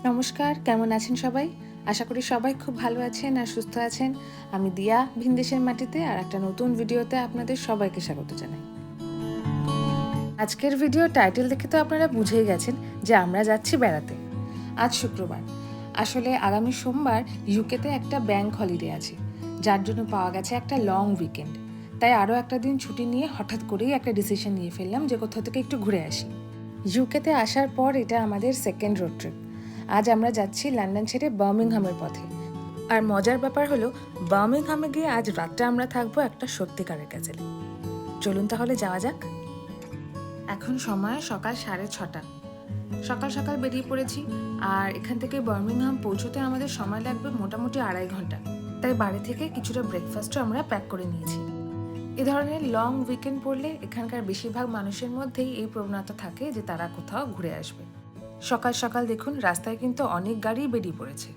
নমস্কার, কেমন আছেন সবাই? আশা করি সবাই খুব ভালো আছেন আর সুস্থ আছেন। আমি দিয়া ভিনদেশের মাটিতে আর একটা নতুন ভিডিওতে আপনাদের সবাইকে স্বাগত জানাই। আজকের ভিডিও টাইটেল দেখে তো আপনারা বুঝেই গেছেন যে আমরা যাচ্ছি বেড়াতে। আজ শুক্রবার, আসলে আগামী সোমবার ইউকেতে একটা ব্যাংক হলিডে আছে, যার জন্য পাওয়া গেছে একটা লং উইকেন্ড। তাই আরও একটা দিন ছুটি নিয়ে হঠাৎ করেই একটা ডিসিশন নিয়ে ফেললাম যে কোথাও থেকে একটু ঘুরে আসি। ইউকেতে আসার পর এটা আমাদের সেকেন্ড রোড ট্রিপ। আজ আমরা যাচ্ছি লন্ডন ছেড়ে বার্মিংহামের পথে। আর মজার ব্যাপার হলো, বার্মিংহামে গিয়ে আজ রাতটা আমরা থাকবো একটা সত্যিকারের ক্যাসেলে। চলুন তাহলে যাওয়া যাক। এখন সময় সকাল 6:30। সকাল সকাল বেরিয়ে পড়েছি, আর এখান থেকে বার্মিংহাম পৌঁছতে আমাদের সময় লাগবে মোটামুটি 2.5 ঘন্টা। তাই বাড়ি থেকে কিছুটা ব্রেকফাস্টও আমরা প্যাক করে নিয়েছি। এ ধরনের লং উইকেন্ড পড়লে এখানকার বেশিরভাগ মানুষের মধ্যেই এই প্রবণতা থাকে যে তারা কোথাও ঘুরে আসবে। সকাল সকাল দেখুন রাস্তায় কিন্তু অনেক গাড়ি বেরিয়ে পড়েছে।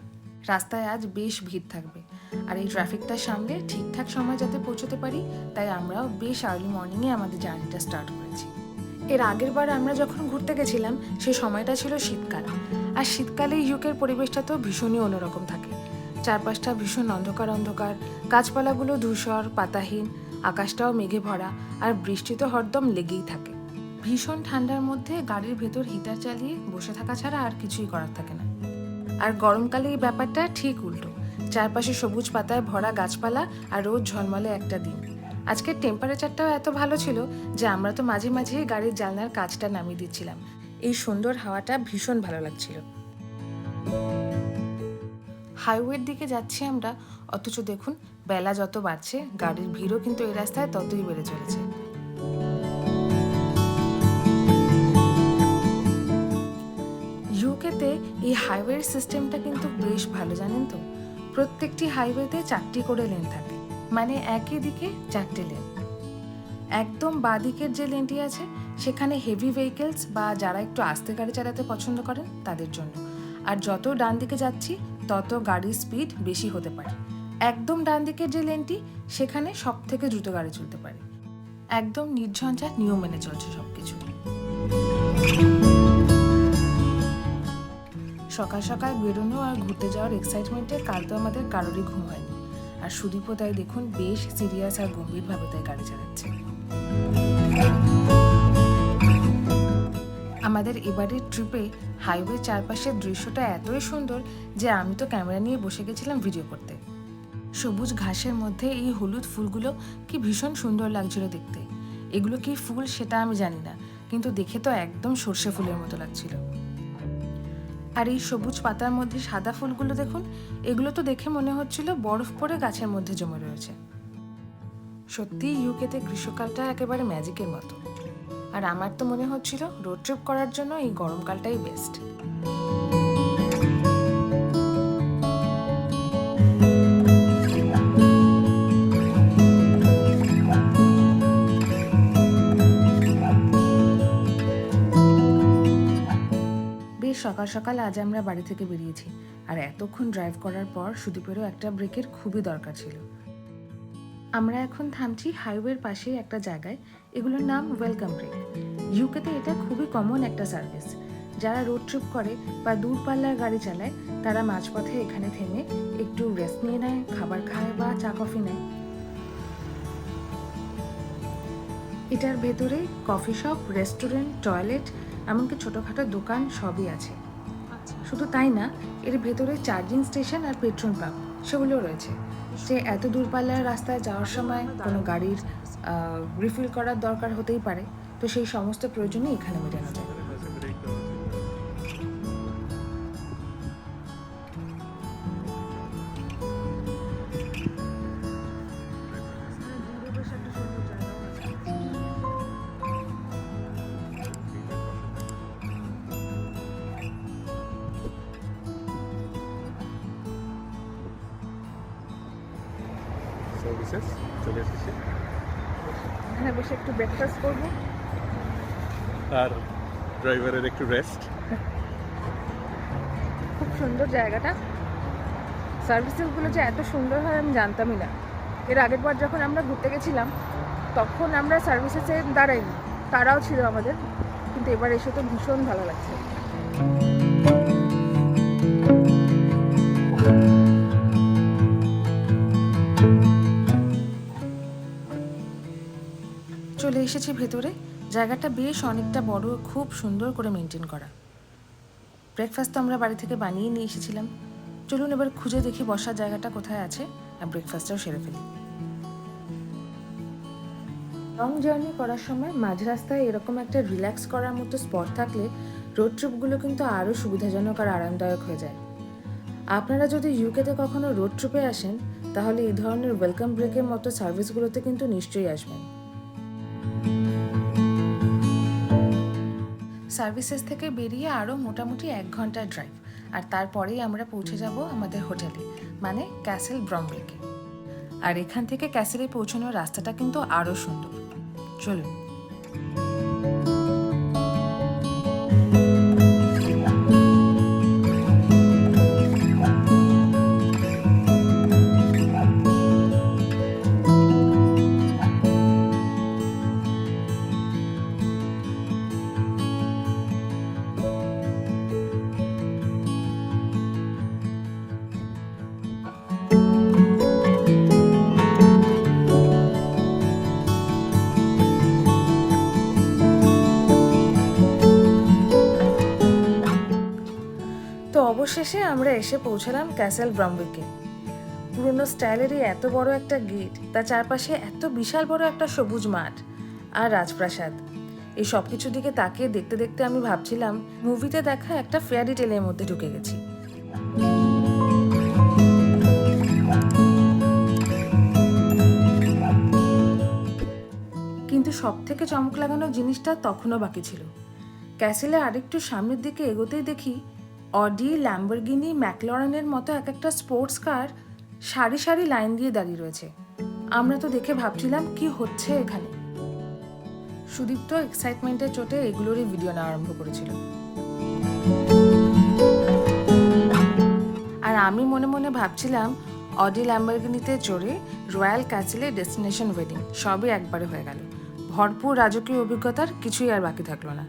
রাস্তায় আজ বেশ ভিড় থাকবে, আর এই ট্রাফিকটা সামলে ঠিকঠাক সময় যাতে পৌঁছতে পারি, তাই আমরাও বেশ আর্লি মর্নিংয়ে আমাদের জার্নিটা স্টার্ট করেছি। এর আগের বার আমরা যখন ঘুরতে গেছিলাম সেই সময়টা ছিল শীতকাল, আর শীতকালে ইউকের পরিবেশটা তো ভীষণই অন্যরকম থাকে। চারপাশটা ভীষণ অন্ধকার অন্ধকার, গাছপালাগুলো ধূসর পাতাহীন, আকাশটাও মেঘে ভরা, আর বৃষ্টি তো হরদম লেগেই থাকে। ভীষণ ঠান্ডার মধ্যে গাড়ির ভেতর হিটার চালিয়ে বসে থাকা ছাড়া আর কিছুই করার থাকে না। আর গরমকালে এই ব্যাপারটা ঠিক উল্টো, চারপাশে সবুজ পাতায় ভরা গাছপালা আর রোদ ঝলমলে একটা দিন। আজকের টেম্পারেচারটাও এত ভালো ছিল যে আমরা তো মাঝে মাঝে গাড়ির জানলার কাচটা নামিয়ে দিচ্ছিলাম। এই সুন্দর হাওয়াটা ভীষণ ভালো লাগছিল। হাইওয়ের দিকে যাচ্ছি আমরা, অথচ দেখুন বেলা যত বাড়ছে গাড়ির ভিড়ও কিন্তু এই রাস্তায় ততই বেড়ে চলেছে। ইউকেতে এই হাইওয়ের সিস্টেমটা কিন্তু বেশ ভালো, জানেন তো। প্রত্যেকটি হাইওয়েতে 4টি করে লেন থাকে, মানে একই দিকে 4টে লেন। একদম বাঁ দিকের যে লেনটি আছে সেখানে হেভি ভেহিকেলস বা যারা একটু আস্তে গাড়ি চালাতে পছন্দ করেন তাদের জন্য। আর যত ডান দিকে যাচ্ছি তত গাড়ির স্পিড বেশি হতে পারে। একদম ডান দিকের যে লেনটি সেখানে সব থেকে দ্রুত গাড়ি চলতে পারে। একদম নির্ঝঞ্ঝাট নিয়ম মেনে চলছে সবকিছু। সকাল সকাল বেরোনো আর ঘুরতে যাওয়ার এক্সাইটমেন্টে কাল তো আমাদের কারোরই ঘুম হয়নি। আর সুদীপও তাই দেখুন বেশ সিরিয়াস আর গম্ভীরভাবে তাই গাড়ি চালাচ্ছে। আমাদের এবারের ট্রিপে হাইওয়ে চারপাশের দৃশ্যটা এতই সুন্দর যে আমি তো ক্যামেরা নিয়ে বসে গেছিলাম ভিডিও করতে। সবুজ ঘাসের মধ্যে এই হলুদ ফুলগুলো কি ভীষণ সুন্দর লাগছিল দেখতে। এগুলো কি ফুল সেটা আমি জানি না, কিন্তু দেখে তো একদম সর্ষে ফুলের মতো লাগছিল। আর এই সবুজ পাতার মধ্যে সাদা ফুলগুলো দেখুন, এগুলো তো দেখে মনে হচ্ছিল বরফ পড়ে গাছের মধ্যে জমে রয়েছে। সত্যি ইউকেতে গ্রীষ্মকালটা একেবারে ম্যাজিকের মতো। আর আমার তো মনে হচ্ছিল রোড ট্রিপ করার জন্য এই গরমকালটাই বেস্ট। বেশ সকাল সকাল আজ আমরা বাড়ি থেকে বেরিয়েছি, আর এতক্ষণ ড্রাইভ করার পর সুদীপেরও একটা ব্রেকের খুবই দরকার ছিল। আমরা এখন থামছি হাইওয়ের পাশেই একটা জায়গায়, এগুলোর নাম ওয়েলকাম ব্রেক। ইউকেতে এটা খুবই কমন একটা সার্ভিস। যারা রোড ট্রিপ করে বা দূরপাল্লার গাড়ি চালায় তারা মাঝপথে এখানে থেমে একটু রেস্ট নিয়ে নেয়, খাবার খায় বা চা কফি নেয়। এটার ভেতরে কফি শপ, রেস্টুরেন্ট, টয়লেট, এমনকি ছোটোখাটো দোকান সবই আছে। শুধু তাই না, এর ভেতরে চার্জিং স্টেশন আর পেট্রোল পাম্প সেগুলো রয়েছে। যে এত দূরপাল্লার রাস্তায় যাওয়ার সময় কোনো গাড়ির রিফিল করার দরকার হতেই পারে, তো সেই সমস্ত প্রয়োজনই এখানে মেটানো যায়। সার্ভিসেস চলে এসেছি, এখানে বসে একটু ব্রেকফাস্ট করবো আর ড্রাইভারের একটু রেস্ট। খুব সুন্দর জায়গাটা। সার্ভিসেসগুলো যে এত সুন্দর হয় আমি জানতামই না। এর আগের বার যখন আমরা ঘুরতে গেছিলাম তখন আমরা সার্ভিসেসে দাঁড়াইনি, তারাও ছিল আমাদের, কিন্তু এবার এসে তো ভীষণ ভালো লাগছে। এসেছি ভেতরে। জায়গাটা বেশ অনেকটা বড়, খুব সুন্দর করে মেনটেন করা। ব্রেকফাস্ট তো আমরা বাড়ি থেকে বানিয়ে নিয়ে এসেছিলাম। চলুন এবার খুঁজে দেখি বসার জায়গাটা কোথায় আছে, আর ব্রেকফাস্টটাও সেরে ফেলি। লং জার্নি করার সময় মাঝ রাস্তায় এরকম একটা রিল্যাক্স করার মতো স্পট থাকলে রোড ট্রিপগুলো কিন্তু আরও সুবিধাজনক আর আরামদায়ক হয়ে যায়। আপনারা যদি ইউকেতে কখনো রোড ট্রিপে আসেন, তাহলে এই ধরনের ওয়েলকাম ব্রেকের মতো সার্ভিসগুলোতে কিন্তু নিশ্চয়ই আসবেন। সার্ভিসেস থেকে বেরিয়ে আরও মোটামুটি 1 ঘন্টার ড্রাইভ, আর তারপরেই আমরা পৌঁছে যাব আমাদের হোটেলে, মানে ক্যাসেল ব্রমউইকে। আর এখান থেকে ক্যাসেলে পৌঁছানোর রাস্তাটা কিন্তু আরও সুন্দর। চলুন। তো অবশেষে আমরা এসে পৌঁছালাম ক্যাসেল ব্রমউইকে। পুরনো স্টাইলেরই এত বড় একটা গেট, তার চারপাশে এত বিশাল বড় একটা সবুজ মাঠ আর রাজপ্রাসাদ। এই সব কিছুর দিকে তাকিয়ে দেখতে দেখতে আমি ভাবছিলাম মুভিতে দেখা একটা ফেয়ারি টেলের মধ্যে ঢুকে গেছি। কিন্তু সব থেকে চমক লাগানো জিনিসটা তখনও বাকি ছিল। ক্যাসেলে আরেকটু সামনের দিকে এগোতেই দেখি অডি, ল্যাম্বরগিনি, ম্যাকলরেনের মতো এক একটা স্পোর্টস কার সারি সারি লাইন দিয়ে দাঁড়িয়ে রয়েছে। আমরা তো দেখে ভাবছিলাম কি হচ্ছে এখানে। সুদীপ্ত এক্সাইটমেন্টের চোটে এগুলোরই ভিডিও নেওয়া আরম্ভ করেছিল, আর আমি মনে মনে ভাবছিলাম অডি, ল্যাম্বরগিনিতে চড়ে রয়্যাল ক্যাসেলে ডেস্টিনেশন ওয়েডিং সবই একবারে হয়ে গেল। ভরপুর রাজকীয় অভিজ্ঞতার কিছুই আর বাকি থাকলো না।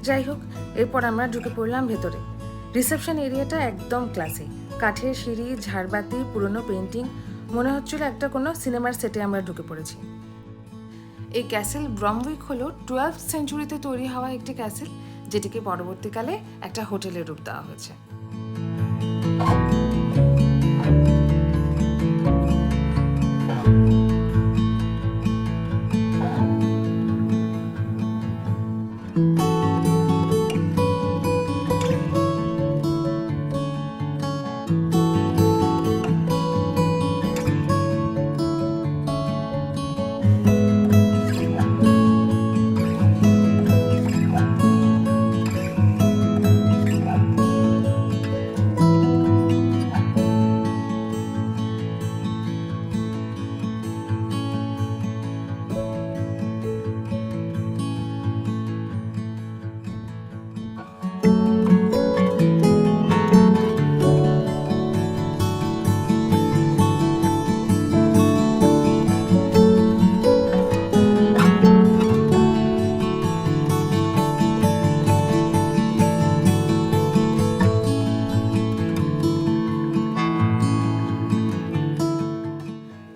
যাই হোক, এরপর আমরা ঢুকে পড়লাম ভেতরে। রিসেপশন এরিয়াটা একদম ক্লাসি, কাঠের সিঁড়ি, ঝাড়বাতি, পুরনো পেন্টিং, মনে হচ্ছিল একটা কোনো সিনেমার সেটে আমরা ঢুকে পড়েছি। এই ক্যাসেল ব্রমউইক হলো 12th সেঞ্চুরিতে তৈরি হওয়া একটি ক্যাসেল, যেটিকে পরবর্তীকালে একটা হোটেলের রূপ দেওয়া হয়েছে।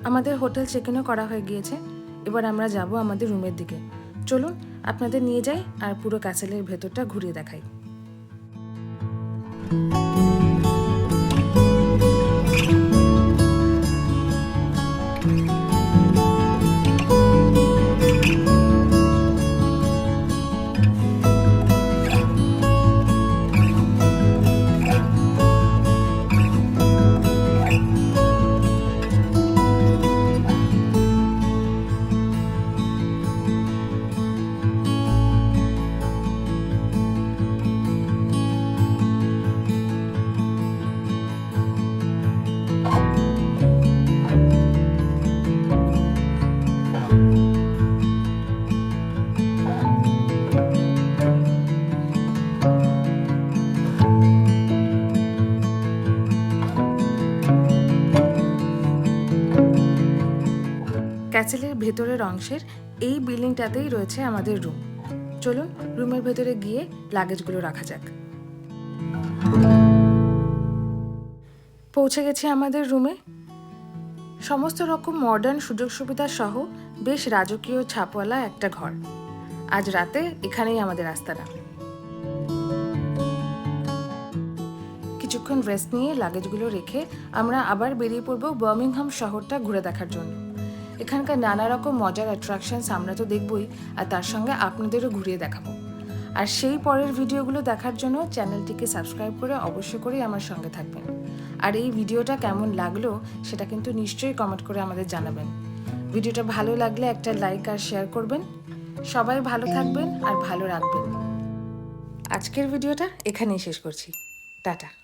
আমাদের হোটেল চেক ইনও করা হয়ে গিয়েছে। এবার আমরা যাব আমাদের রুমের দিকে। চলুন আপনাদের নিয়ে যাই আর পুরো ক্যাসেলের ভেতরটা ঘুরিয়ে দেখাই। ক্যাসেলের ভেতরের অংশের এই বিল্ডিংটাতেই রয়েছে আমাদের রুম। চলুন রুমের ভেতরে গিয়ে লাগেজগুলো রাখা যাক। পৌঁছে গেছি আমাদের রুমে। সমস্ত রকম মডার্ন সুযোগ সুবিধা সহ বেশ রাজকীয় ছাপওয়ালা একটা ঘর। আজ রাতে এখানেই আমাদের আস্তানা। কিছুক্ষণ রেস্ট নিয়ে লাগেজগুলো রেখে আমরা আবার বেরিয়ে পড়ব বার্মিংহাম শহরটা ঘুরে দেখার জন্য। এখানকার নানা রকম মজার অ্যাট্রাকশনস আমরা তো দেখবই, আর তার সঙ্গে আপনাদেরও ঘুরিয়ে দেখাবো। আর সেই পরের ভিডিওগুলো দেখার জন্য চ্যানেলটিকে সাবস্ক্রাইব করে অবশ্যই করেই আমার সঙ্গে থাকবেন। আর এই ভিডিওটা কেমন লাগলো সেটা কিন্তু নিশ্চয়ই কমেন্ট করে আমাদের জানাবেন। ভিডিওটা ভালো লাগলে একটা লাইক আর শেয়ার করবেন। সবাই ভালো থাকবেন আর ভালো রাখবেন। আজকের ভিডিওটা এখানেই শেষ করছি। টাটা।